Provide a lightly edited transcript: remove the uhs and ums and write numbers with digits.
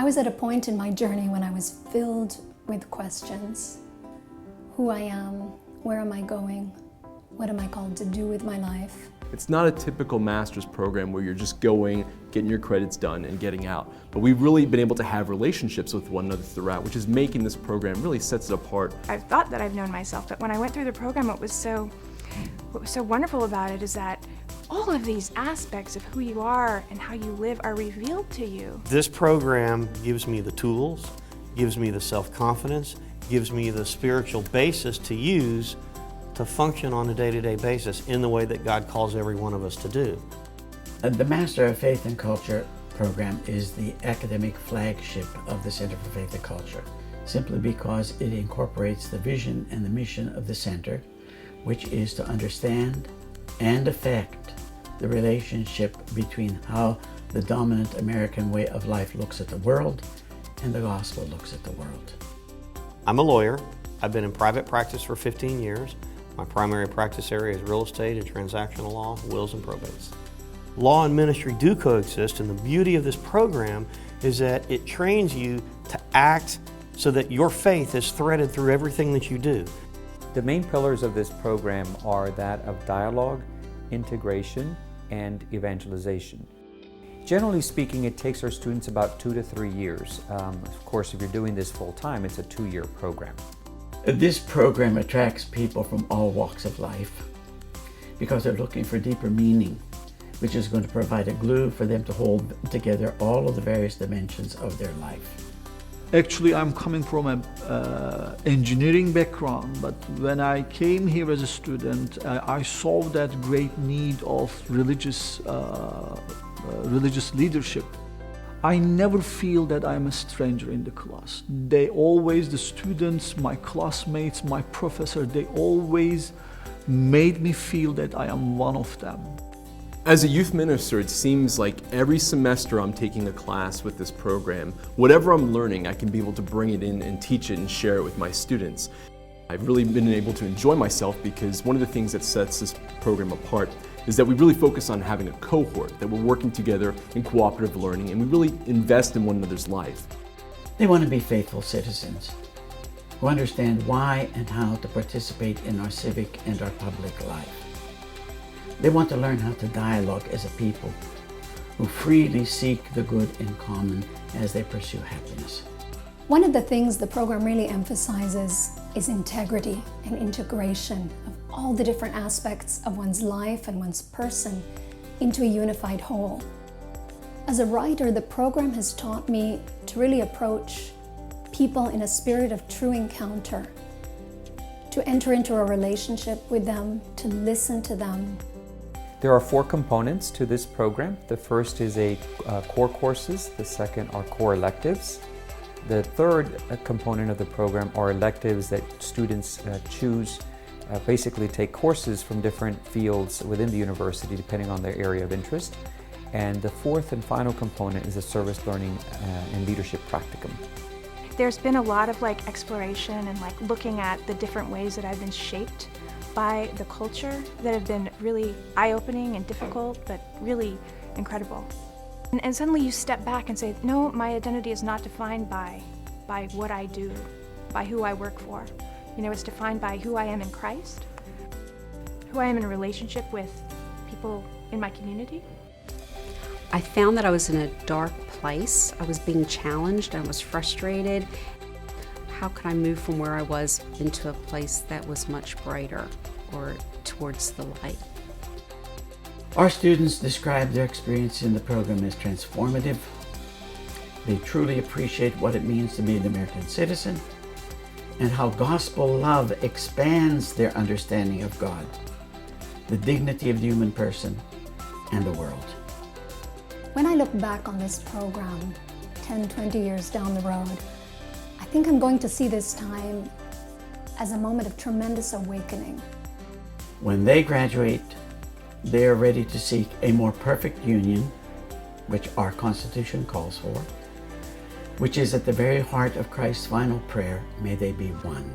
I was at a point in my journey when I was filled with questions. Who I am, where am I going, what am I called to do with my life? It's not a typical master's program where you're just going, getting your credits done and getting out. But we've really been able to have relationships with one another throughout, which is making this program really sets it apart. I've thought that I've known myself, but when I went through the program, what was so wonderful about it is that all of these aspects of who you are and how you live are revealed to you. This program gives me the tools, gives me the self-confidence, gives me the spiritual basis to use to function on a day-to-day basis in the way that God calls every one of us to do. The Master of Faith and Culture program is the academic flagship of the Center for Faith and Culture, simply because it incorporates the vision and the mission of the center, which is to understand and affect the relationship between how the dominant American way of life looks at the world and the gospel looks at the world. I'm a lawyer. I've been in private practice for 15 years. My primary practice area is real estate and transactional law, wills and probates. Law and ministry do coexist, and the beauty of this program is that it trains you to act so that your faith is threaded through everything that you do. The main pillars of this program are that of dialogue, integration, and evangelization. Generally speaking, it takes our students about 2 to 3 years. Of course, if you're doing this full-time, it's a 2-year program. This program attracts people from all walks of life because they're looking for deeper meaning, which is going to provide a glue for them to hold together all of the various dimensions of their life. Actually, I'm coming from an engineering background, but when I came here as a student, I saw that great need of religious leadership. I never feel that I'm a stranger in the class. They always, the students, my classmates, my professor, they always made me feel that I am one of them. As a youth minister, it seems like every semester I'm taking a class with this program. Whatever I'm learning, I can be able to bring it in and teach it and share it with my students. I've really been able to enjoy myself because one of the things that sets this program apart is that we really focus on having a cohort, that we're working together in cooperative learning, and we really invest in one another's life. They want to be faithful citizens who understand why and how to participate in our civic and our public life. They want to learn how to dialogue as a people who freely seek the good in common as they pursue happiness. One of the things the program really emphasizes is integrity and integration of all the different aspects of one's life and one's person into a unified whole. As a writer, the program has taught me to really approach people in a spirit of true encounter, to enter into a relationship with them, to listen to them. There are 4 components to this program. The first is core courses, the second are core electives. The third component of the program are electives that students choose, basically take courses from different fields within the university depending on their area of interest. And the fourth and final component is a service learning and leadership practicum. There's been a lot of exploration and looking at the different ways that I've been shaped by the culture that have been really eye-opening and difficult, but really incredible. And suddenly you step back and say, no, my identity is not defined by what I do, by who I work for. It's defined by who I am in Christ, who I am in a relationship with people in my community. I found that I was in a dark place. I was being challenged, I was frustrated. How could I move from where I was into a place that was much brighter or towards the light? Our students describe their experience in the program as transformative. They truly appreciate what it means to be an American citizen and how gospel love expands their understanding of God, the dignity of the human person, and the world. When I look back on this program 10, 20 years down the road, I think I'm going to see this time as a moment of tremendous awakening. When they graduate, they are ready to seek a more perfect union, which our Constitution calls for, which is at the very heart of Christ's final prayer, may they be one.